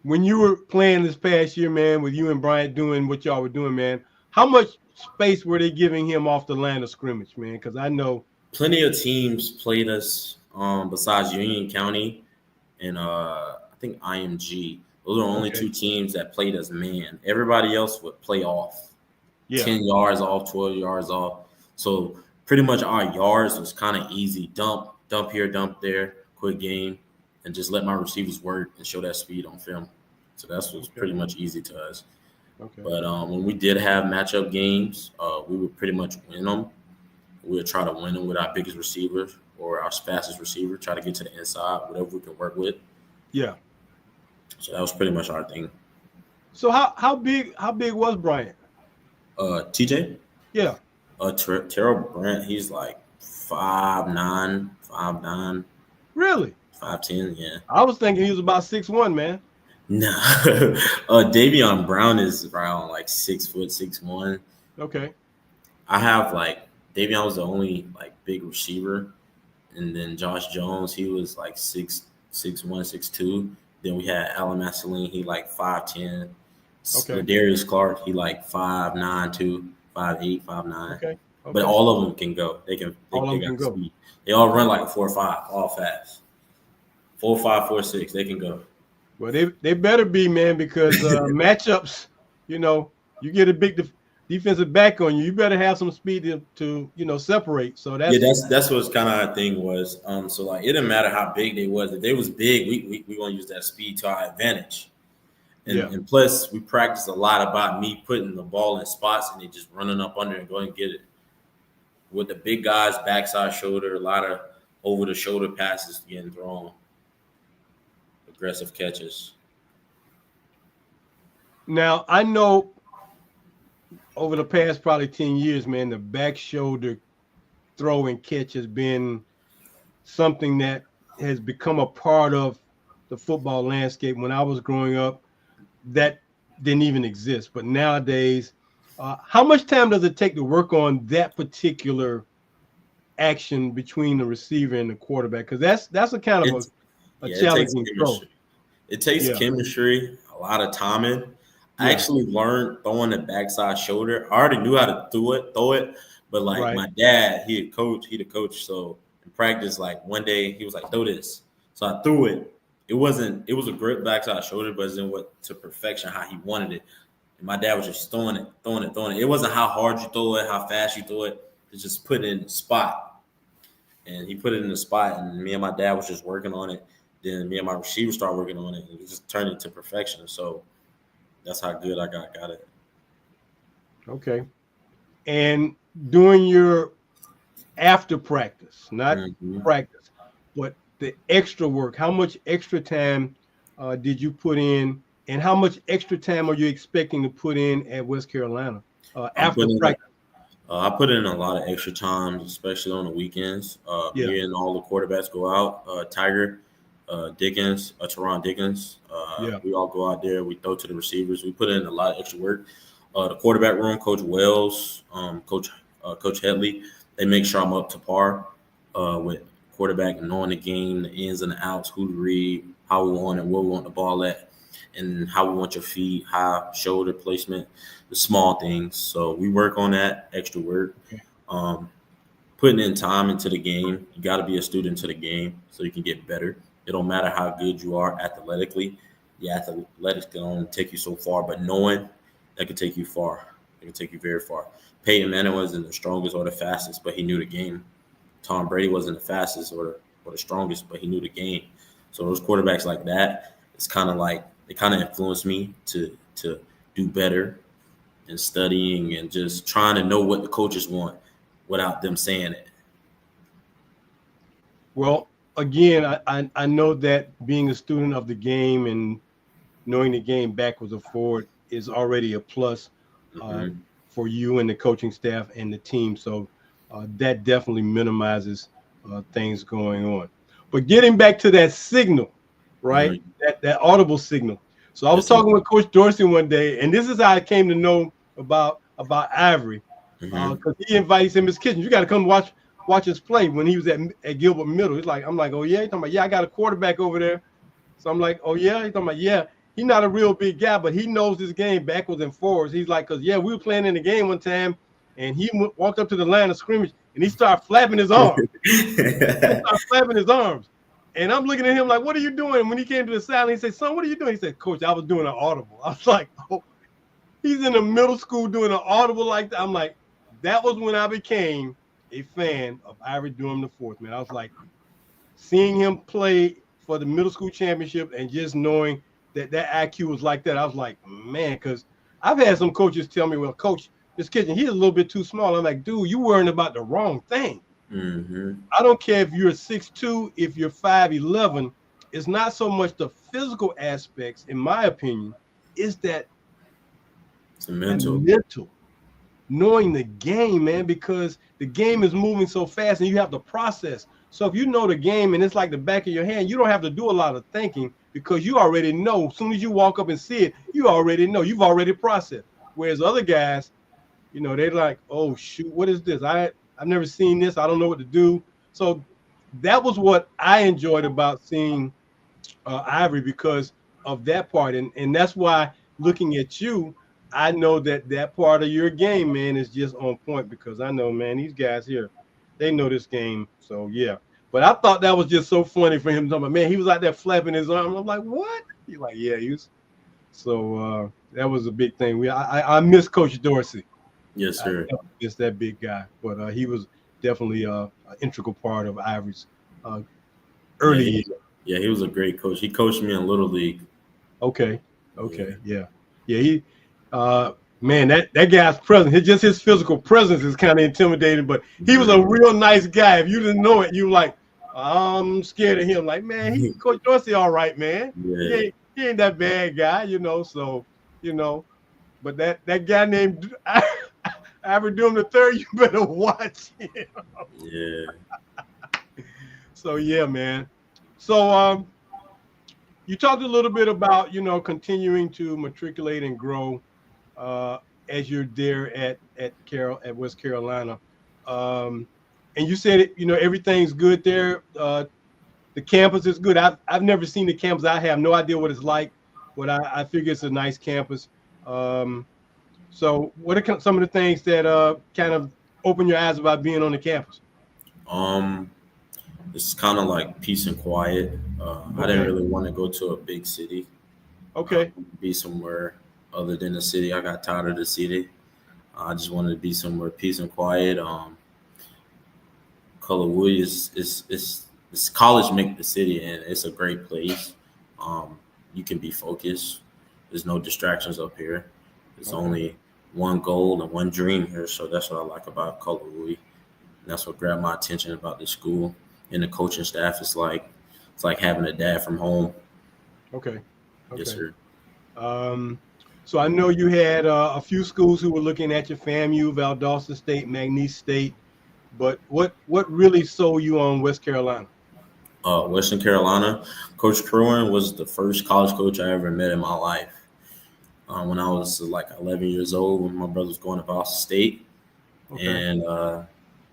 When you were playing this past year, man, with you and Bryant doing what y'all were doing, man, how much space were they giving him off the line of scrimmage, man? Because I know plenty of teams played us besides Union County and I think IMG. Those are only 2 teams that played us man. Everybody else would play off. 10 yards off, 12 yards off. So pretty much our yards was kind of easy. Dump here, dump there, quick game, and just let my receivers work and show that speed on film. So that was pretty much easy to us. Okay. But when we did have matchup games, we would pretty much win them. We would try to win them with our biggest receiver or our fastest receiver, try to get to the inside, whatever we can work with. Yeah. So that was pretty much our thing. So how big was Bryant? TJ? Yeah. Terrell Brant, he's like 5'9". Really? 5'10", yeah. I was thinking he was about 6'1", man. No. Davion Brown is around like 6 foot, 6'1". Okay. I have Davion was the only big receiver. And then Josh Jones, he was like 6'1", 6'2". Then we had Alan Masseline, he 5'10". Okay. Darius Clark, he 5'9" too, 5'8", 5'9". Okay. But Okay. all of them can go. They can. All of They them can got go. speed. They all run like a 4.5, all fast. 4.5, 4.6. They can go. Well, they better be, man, because matchups, you get a big defensive back on you. You better have some speed to separate. So Yeah, that's that's what's kind of our thing was. So like it didn't matter how big they was. If they was big, we gonna use that speed to our advantage. yeah. And plus we practiced a lot about me putting the ball in spots and they just running up under and going and get it. With the big guys, backside shoulder, a lot of over the shoulder passes getting thrown, aggressive catches. Now I know over the past probably 10 years, man, the back shoulder throw and catch has been something that has become a part of the football landscape. When I was growing up, that didn't even exist. But nowadays, how much time does it take to work on that particular action between the receiver and the quarterback? Because that's a kind of It's a yeah, it takes challenging throw. chemistry. It takes Yeah, chemistry, a lot of timing. I yeah, actually learned throwing the backside shoulder. I already knew how to throw it, but like right. my dad, he the coach. So in practice, like one day he was like, throw this. So I threw it. It was a great backside shoulder, but it's in what to perfection how he wanted it. And my dad was just throwing it, throwing it, throwing it. It wasn't how hard you throw it, how fast you throw it. It's just put it in the spot. And he put it in the spot, and me and my dad was just working on it. Then me and my receiver started working on it, and it just turned into perfection. So that's how good I got it. Okay. And doing your after practice, not Mm-hmm. practice, but the extra work, how much extra time did you put in, and how much extra time are you expecting to put in at West Carolina I'm after putting practice? I put in a lot of extra times, especially on the weekends. Yeah, Me and all the quarterbacks go out. Tiger, Dickens, Teron Dickens. yeah, We all go out there. We throw to the receivers. We put in a lot of extra work. The quarterback room, Coach Wells, Coach Headley, they make sure I'm up to par with quarterback, knowing the game, the ins and the outs, who to read, how we want and where we want the ball at, and how we want your feet, high shoulder placement, the small things. So we work on that extra work. okay. Um, Putting in time into the game. You got to be a student to the game so you can get better. It don't matter how good you are athletically. The athletics can only take you so far, but knowing that can take you far. It can take you very far. Peyton Manning wasn't the strongest or the fastest, but he knew the game. Tom Brady wasn't the fastest or the strongest, but he knew the game. So those quarterbacks like that, it's kind of like they kind of influenced me to do better in studying and just trying to know what the coaches want without them saying it. Well, again, I know that being a student of the game and knowing the game backwards and forward is already a plus uh, Mm-hmm. for you and the coaching staff and the team. So that definitely minimizes things going on. But getting back to that signal, right? Mm-hmm. That audible signal. So I was Yes, sir. talking with Coach Dorsey one day, and this is how I came to know about Ivory, Mm-hmm. because he invites him in his kitchen. You got to come watch us play when he was at Gilbert Middle. I'm like, oh yeah. He's talking about, yeah, I got a quarterback over there. So I'm like, oh yeah. He's talking about, yeah. He's not a real big guy, but he knows this game backwards and forwards. He's like, because yeah, we were playing in the game one time, and he walked up to the line of scrimmage and he started flapping his arms. And I'm looking at him like, what are you doing? And when he came to the sideline, he said, son, what are you doing? He said, Coach, I was doing an audible. I was like, oh, he's in the middle school doing an audible like that. I'm like, that was when I became a fan of Ivory Durham the fourth, man. I was like, seeing him play for the middle school championship and just knowing that IQ was like that, I was like, man, because I've had some coaches tell me, well, Coach, this kid, he's a little bit too small. I'm like, dude, you worrying about the wrong thing. Mm-hmm. I don't care if you're 6'2", if you're 5'11". It's not so much the physical aspects, in my opinion, is that It's a mental. knowing the game, man, because the game is moving so fast and you have to process. So if you know the game and it's like the back of your hand, you don't have to do a lot of thinking because you already know. As soon as you walk up and see it, you already know. You've already processed. Whereas other guys, they're like, oh, shoot, what is this? I've never seen this. I don't know what to do. So that was what I enjoyed about seeing Ivory because of that part. And that's why looking at you, I know that part of your game, man, is just on point because I know, man, these guys here, they know this game. So yeah. But I thought that was just so funny for him. Talking about, man, he was out there flapping his arm. I'm like, what? He's like, yeah, he was. So that was a big thing. I miss Coach Dorsey. Yes, I sir. definitely miss that big guy, but he was definitely an integral part of Ivory's Yeah, early years. he was a great coach. He coached me in Little League. Okay. Yeah. He, man, that guy's presence, his physical presence is kind of intimidating, but he was a real nice guy. If you didn't know it, you like, I'm scared of him. Like, man, Coach Dorsey, all right, man. Yeah. He ain't that bad guy, So, but that guy named Ivory Durham the third, you better watch him. Yeah. So yeah, man. So you talked a little bit about continuing to matriculate and grow as you're there at West Carolina, and you said everything's good there. The campus is good. I've never seen the campus. I have no idea what it's like, but I figure it's a nice campus. So what are some of the things that kind of open your eyes about being on the campus? It's kind of like peace and quiet. I didn't really want to go to a big city. Okay. Be somewhere other than the city. I got tired of the city. I just wanted to be somewhere peace and quiet. Colorwood is college make the city, and it's a great place. You can be focused. There's no distractions up here. There's only one goal and one dream here, so that's what I like about Colorwood. And that's what grabbed my attention about the school and the coaching staff. It's like having a dad from home. Okay. Yes, sir. So I know you had a few schools who were looking at you: FAMU, Valdosta State, McNeese State. But what really sold you on West Carolina? Western Carolina, Coach Kerwin was the first college coach I ever met in my life. When I was like 11 years old, when my brother was going to Boston State, and I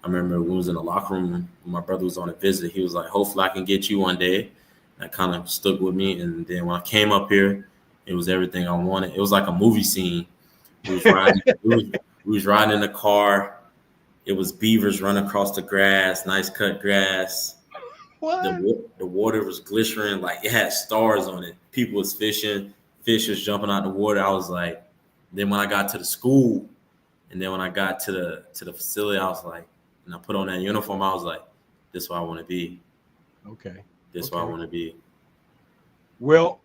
remember we was in the locker room when my brother was on a visit. He was like, "Hopefully, I can get you one day." That kind of stuck with me. And then when I came up here, it was everything I wanted. It was like a movie scene. We was riding, we was riding in the car. It was beavers running across the grass, nice cut grass. What? The water was glittering, like it had stars on it. People was fishing, fish was jumping out the water. I was like, then when I got to the school, and then when I got to the facility, I was like, and I put on that uniform, I was like, this is where I want to be. Okay. This is where I want to be. Well,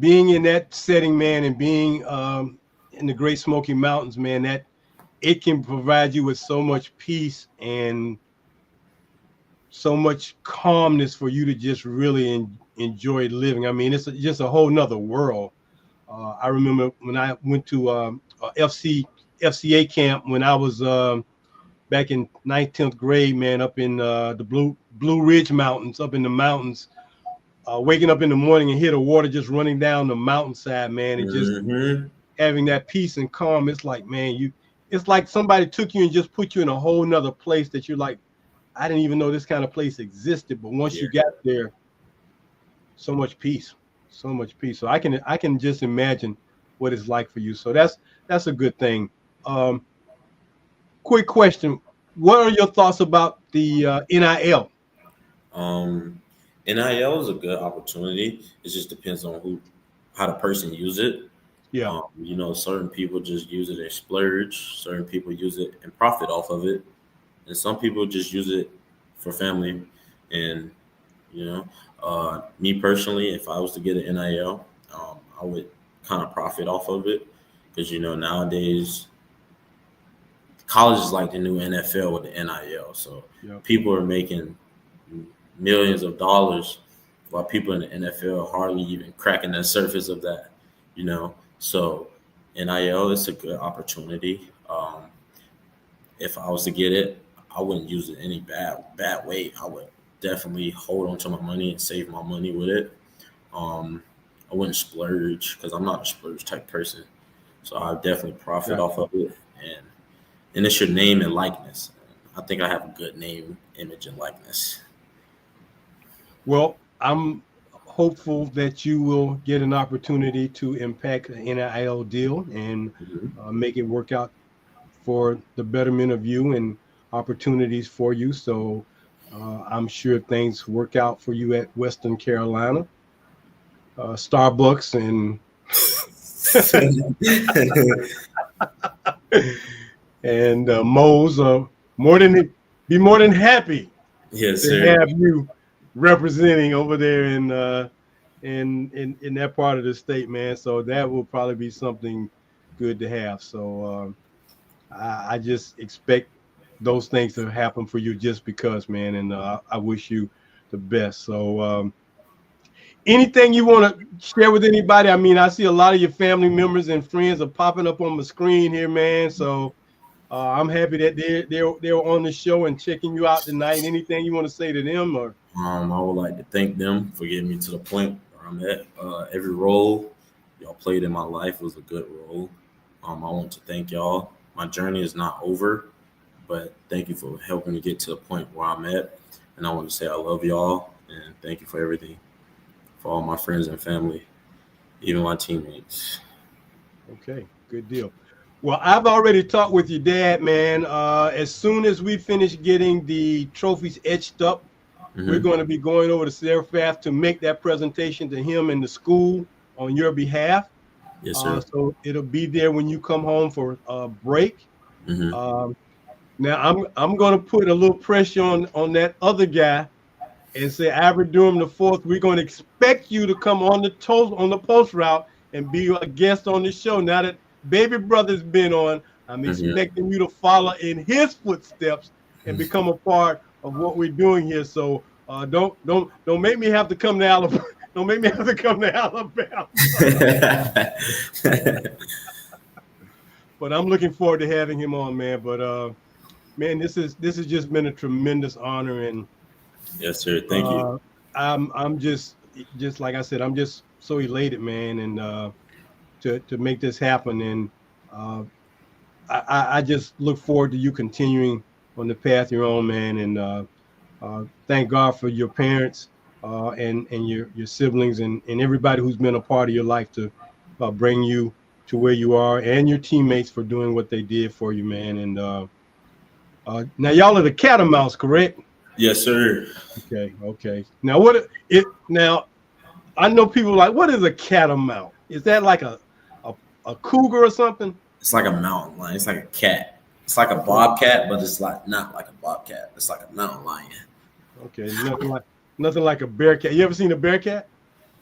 being in that setting, man, and being in the Great Smoky Mountains, man, that it can provide you with so much peace and so much calmness for you to just really enjoy living. I mean, it's just a whole nother world. I remember when I went to FCA camp when I was back in 9th, 10th grade, man, up in the Blue Ridge Mountains, up in the mountains, waking up in the morning and hear the water just running down the mountainside, man, and just having that peace and calm. It's like, man, it's like somebody took you and just put you in a whole nother place that you're like, I didn't even know this kind of place existed. But once you got there, so much peace. So I can just imagine what it's like for you. So that's a good thing. Quick question. What are your thoughts about the NIL? NIL is a good opportunity. It just depends on how the person use it. Yeah. Certain people just use it and splurge. Certain people use it and profit off of it. And some people just use it for family. And, me personally, if I was to get an NIL, I would kind of profit off of it. Because, nowadays, college is like the new NFL with the NIL. So people are making millions of dollars while people in the NFL hardly even cracking the surface of that, So NIL is a good opportunity. If I was to get it, I wouldn't use it any bad way. I would definitely hold on to my money and save my money with it. I wouldn't splurge because I'm not a splurge type person. So I definitely profit off of it. And it's your name and likeness. I think I have a good name, image, and likeness. Well, I'm hopeful that you will get an opportunity to impact the NIL deal and make it work out for the betterment of you and opportunities for you. So I'm sure things work out for you at Western Carolina, Starbucks, and and Mo's. Be more than happy Yes, to sir. have you representing over there in that part of the state, man. So that will probably be something good to have. So I just expect those things to happen for you just because, man. And I wish you the best. So anything you want to share with anybody? I mean, I see a lot of your family members and friends are popping up on the screen here, man. So I'm happy that they're on the show and checking you out tonight. Anything you want to say to them? Or I would like to thank them for getting me to the point where I'm at. Every role y'all played in my life was a good role. I want to thank y'all. My journey is not over, but thank you for helping me get to the point where I'm at. And I want to say I love y'all and thank you for everything, for all my friends and family, even my teammates. okay, good deal. Well, I've already talked with your dad, man. As soon as we finish getting the trophies etched up, we're going to be going over to Zarephath to make that presentation to him and the school on your behalf. Yes, sir. So it'll be there when you come home for a break. Now I'm going to put a little pressure on that other guy and say, Albert Durham the fourth, we're going to expect you to come on the post route and be a guest on the show. Now that Baby Brother's been on, I'm expecting you to follow in his footsteps and become a part of what we're doing here. So don't make me have to come to Alabama. Don't make me have to come to Alabama. But I'm looking forward to having him on, man. But man, this has just been a tremendous honor, and yes, sir. Thank you. I'm just like I said, I'm just so elated, man, and to make this happen. And I just look forward to you continuing on the path you're on, man. And thank God for your parents and your siblings and everybody who's been a part of your life to bring you to where you are, and your teammates for doing what they did for you, man. And now y'all are the Catamounts, correct? Yes, sir. Okay. Now now I know people like, what is a catamount? Is that like a cougar or something? It's like a mountain lion. It's like a cat. It's like a bobcat, but it's like not like a bobcat. It's like a mountain lion. Okay, nothing like a bear cat. You ever seen a bear cat?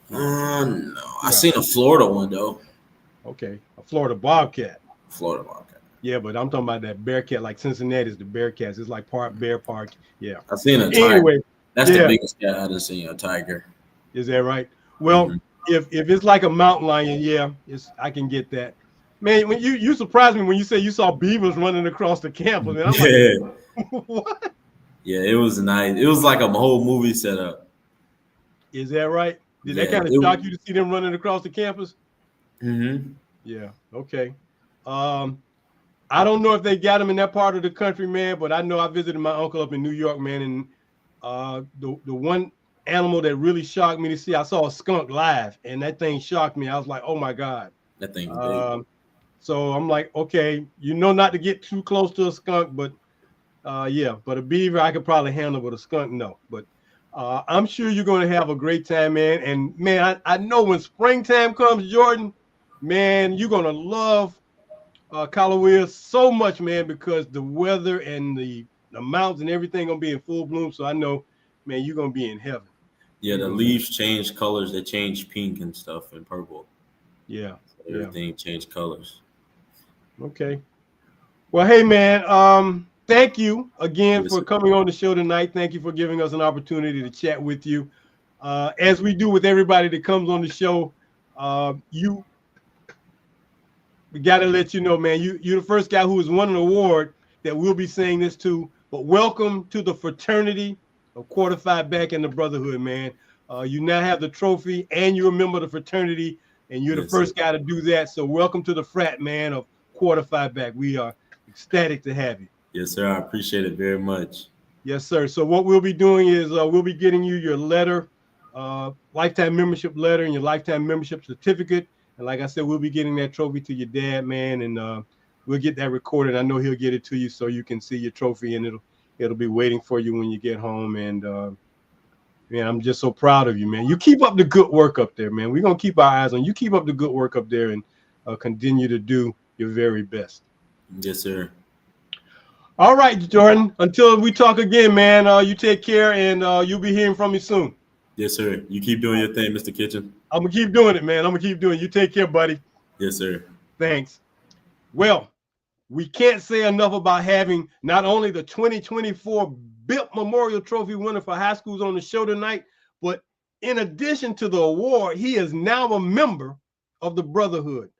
No. I seen a Florida one though. Okay, a Florida bobcat. Florida bobcat. Yeah, but I'm talking about that bear cat, like Cincinnati's the bear cats. It's like part bear, part I've seen a tiger. Anyway, that's the biggest cat I've seen. A tiger. Is that right? Well, if it's like a mountain lion, I can get that. Man, when you surprised me when you said you saw beavers running across the campus, and I'm like, what? Yeah, it was nice. It was like a whole movie setup. Is that right? Did that kind of shock you to see them running across the campus? Yeah. Okay. I don't know if they got them in that part of the country, man, but I know I visited my uncle up in New York, man, and the one animal that really shocked me to see, I saw a skunk live, and that thing shocked me. I was like, oh my God. That thing's big. So I'm like, okay, not to get too close to a skunk, but but a beaver I could probably handle, but a skunk, no. But I'm sure you're going to have a great time, man. And man, I know when springtime comes, Jordan, man, you're going to love Callaware so much, man, because the weather and the mountains and everything going to be in full bloom. So I know, man, you're going to be in heaven. Yeah, the leaves change colors. They change pink and stuff and purple. Yeah. So everything changed colors. Okay. Well, hey, man, thank you again for coming on the show tonight. Thank you for giving us an opportunity to chat with you. As we do with everybody that comes on the show, we got to let you know, man, you're the first guy who has won an award that we'll be saying this to. But welcome to the fraternity of Quarter Phi Back and the Brotherhood, man. You now have the trophy and you're a member of the fraternity, and you're the first guy to do that. So welcome to the frat, man, of Quarter Phi Back. We are ecstatic to have you. Yes, sir. I appreciate it very much. Yes, sir. So what we'll be doing is we'll be getting you your letter lifetime membership letter and your lifetime membership certificate. And like I said, we'll be getting that trophy to your dad, man, and we'll get that recorded. I know he'll get it to you so you can see your trophy, and it'll be waiting for you when you get home. And man, I'm just so proud of you, man. You keep up the good work up there, man. We're gonna keep our eyes on you. Keep up the good work up there, and continue to do your very best. Yes, sir. All right, Jordan. Until we talk again, man. You take care, and you'll be hearing from me soon. Yes, sir. You keep doing your thing, Mr. Kitchen. I'm gonna keep doing it, man. I'm gonna keep doing it. You take care, buddy. Yes, sir. Thanks. Well, we can't say enough about having not only the 2024 BIP Memorial Trophy winner for high schools on the show tonight, but in addition to the award, he is now a member of the Brotherhood,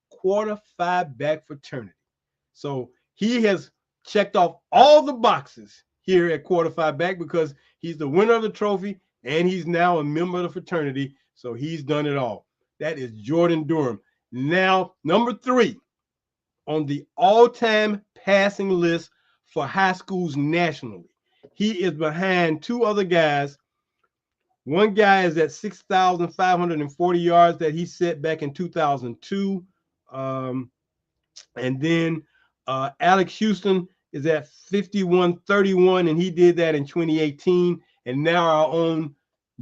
Quarter Phi Back fraternity. So he has checked off all the boxes here at Quarter Phi Back because he's the winner of the trophy and he's now a member of the fraternity. So he's done it all. That is Jordan Durham. Now, number 3 on the all-time passing list for high schools nationally. He is behind 2 other guys. One guy is at 6,540 yards that he set back in 2002. And then Alex Houston is at 5,131, and he did that in 2018. And now our own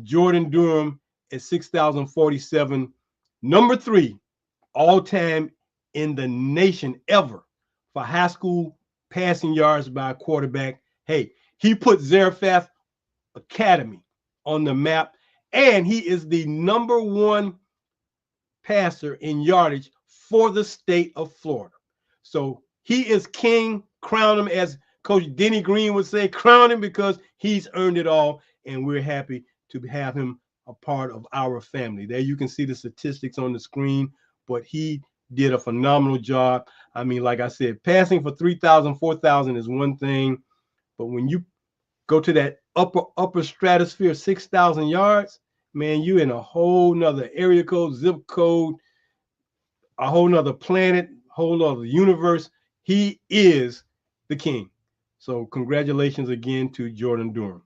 Jordan Durham at 6,047. Number 3 all-time in the nation ever for high school passing yards by a quarterback. Hey, he put Zarephath Academy on the map, and he is the number 1 passer in yardage for the state of Florida. So he is king. Crown him, as Coach Denny Green would say, crown him, because he's earned it all, and we're happy to have him a part of our family. There you can see the statistics on the screen, but he did a phenomenal job. I mean, like I said, passing for 3,000, 4,000 is one thing, but when you go to that upper stratosphere, 6,000 yards, man, you in a whole nother area code, zip code, a whole nother planet, whole other universe. He is the king. So congratulations again to Jordan Durham.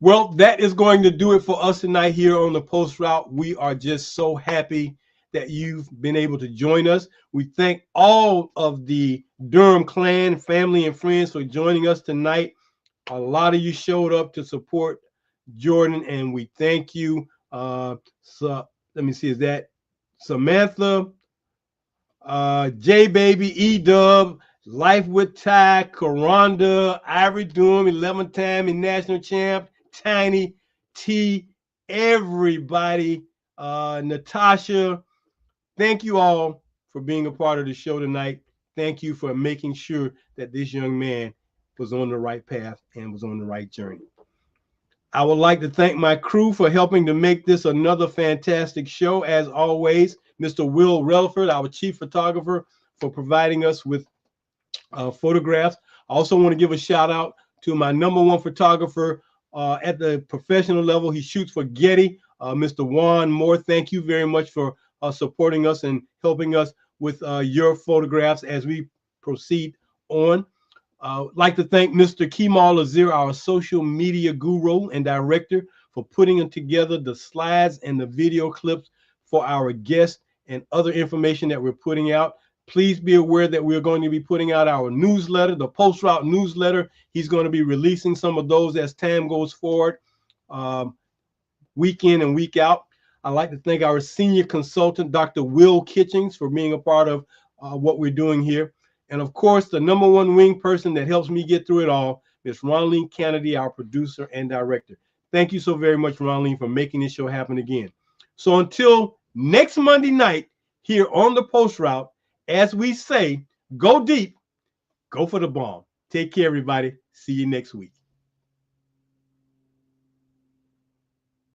Well, that is going to do it for us tonight here on the Post Route. We are just so happy that you've been able to join us. We thank all of the Durham clan, family, and friends for joining us tonight. A lot of you showed up to support Jordan, and we thank you. So let me see, is that Samantha, J Baby, E Dub, Life with Ty, Karonda, Ivory Doom, 11th time in national champ, Tiny T, everybody, Natasha. Thank you all for being a part of the show tonight. Thank you for making sure that this young man was on the right path and was on the right journey. I would like to thank my crew for helping to make this another fantastic show. As always, Mr. Will Relaford, our chief photographer, for providing us with photographs. I also want to give a shout out to my number 1 photographer at the professional level. He shoots for Getty, Mr. Juan Moore. Thank you very much for supporting us and helping us with your photographs as we proceed on. Like to thank Mr. Kemal Azir, our social media guru and director, for putting together the slides and the video clips for our guests and other information that we're putting out. Please be aware that we're going to be putting out our newsletter, the Post Route newsletter. He's going to be releasing some of those as time goes forward, week in and week out. I'd like to thank our senior consultant, Dr. Will Kitchings, for being a part of what we're doing here. And of course, the number 1 wing person that helps me get through it all, Ms. Ronline Kennedy, our producer and director. Thank you so very much, Ronline, for making this show happen again. So until next Monday night here on the Post Route, as we say, go deep, go for the bomb. Take care, everybody. See you next week.